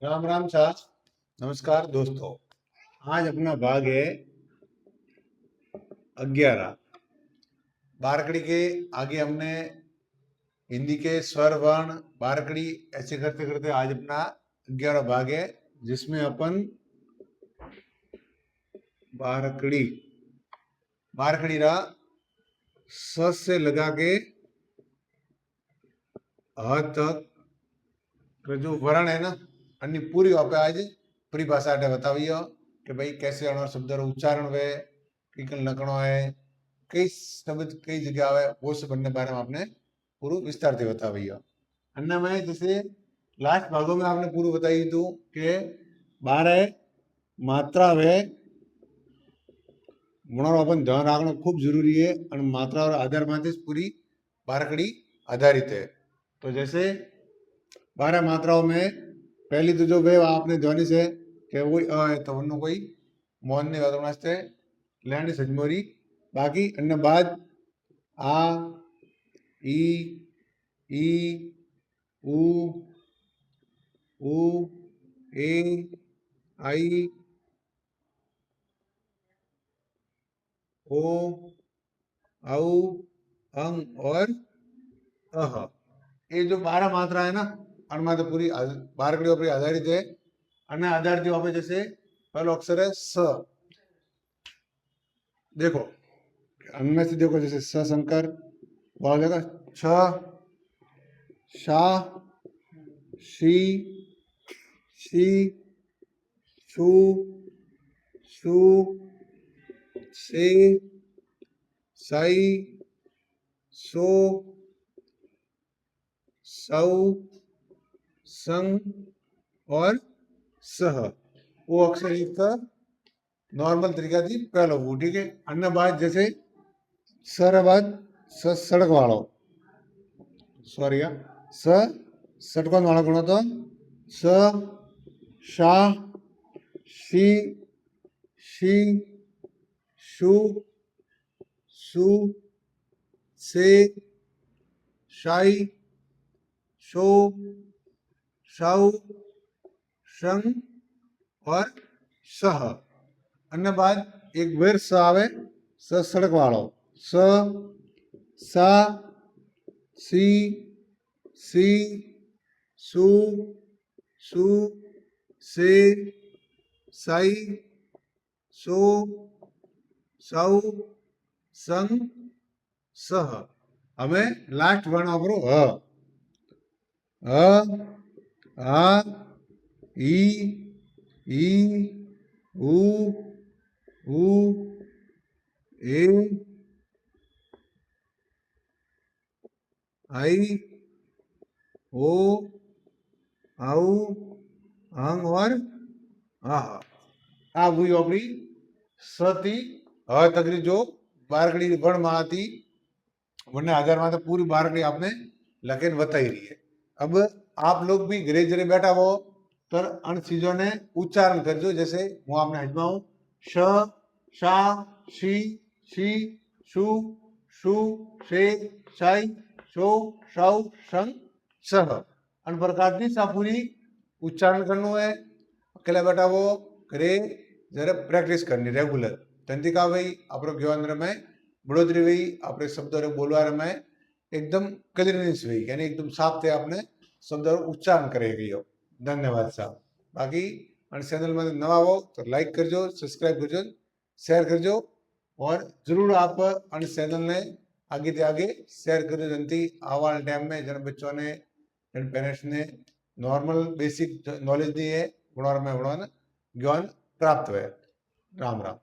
राम राम साहब। नमस्कार दोस्तों। आज अपना भाग है 11। बारकड़ी के आगे हमने हिंदी के स्वर वर्ण बारकड़ी ऐसे करते करते आज अपना 11 भाग है, जिसमें अपन बारकड़ी बारकड़ी रा स से लगा के ह तक का जो वर्ण है ना, अन्य पूरी वहाँ पे आज पूरी भाषा अटे बताइयो कि भाई कैसे अणो शब्द रो उच्चारण वे की लखणो है, कई शब्द कई जगह आवे, वो सब बनने बारे में आपने पूरा विस्तार से बता भैया। अन्य में जैसे लास्ट भागों में आपने पूरा बताई तू कि 12 मात्रा वे गुणों अपन ध्यान रखना खूब जरूरी है और मात्रा और आधार माते पूरी बारकड़ी आधारित है। तो जैसे 12 मात्राओं में पहली तो जो वे आपने ध्वनि से कि वो अ है तो उन्होंने कोई मौन ने वादों वास्ते लैंड सजमोरी, बाकी अन्य बाद आ ई ई उ उ ए आई ओ औ अंग और अह, ये जो 12 मात्रा है ना, अनमा तो पूरी बारकड़ियों पर आधारित है। अन्य आधारित वहां पे जैसे पहला अक्षर है स। देखो अन्य से देखो जैसे स शंकर, वहां देखो छ शा शी शी शु सु से साई सो सौ संग और सह। वो अक्षर इसका नॉर्मल तरीका थी पहला वो, ठीक है। अन्य बात जैसे सर बाद सड़क वालों, सॉरी स सटकोन वाला गुण तो स शा शी शी शु सु से शाई शो शौ संग और सह। अन्य बाद एक वेर स आवे, स सड़क वालों, स सा सी सी सु सु से साई सो सौ संग सह। हमें लास्ट वर्ण वापरो ह, आ ई ई उ उ ए आई ओ औ अंग और आह। आ हुई अपनी सती ह तकरी जो बारकड़ी वर्ण में आती वरने आधार में तो पूरी बारकड़ी आपने लखेन बताई रही है। अब आप लोग भी घरे जरे बैठा हो तो अन चीजों ने उच्चारण कर जो, जैसे હું आपने हजमाऊं श शा शी शी शु शु से साई शो शौ संग सह। अन प्रकार की सा पूरी उच्चारण करना है। अकेला बैठा वो करे जरा प्रैक्टिस करनी रेगुलर, तंती का भाई अपने ज्ञान में बढ़ोतरी हुई, अपने शब्दों रे बोलवा में एकदम क्लियरनेस हुई, यानी एकदम साफ थे आपने शब्दों उच्चारण करेगी हो। धन्यवाद साहब। बाकी चैनल में नवा हो तो लाइक करजो, सब्सक्राइब करजो, शेयर करजो और जरूर आप चैनल ने आगे ते आगे शेयर करजो, जनती आवा टाइम में जन बच्चों ने जन पेरेंट्स ने नॉर्मल बेसिक नॉलेज दी है गुणों में गुणों ज्ञान प्राप्त हुए। राम राम।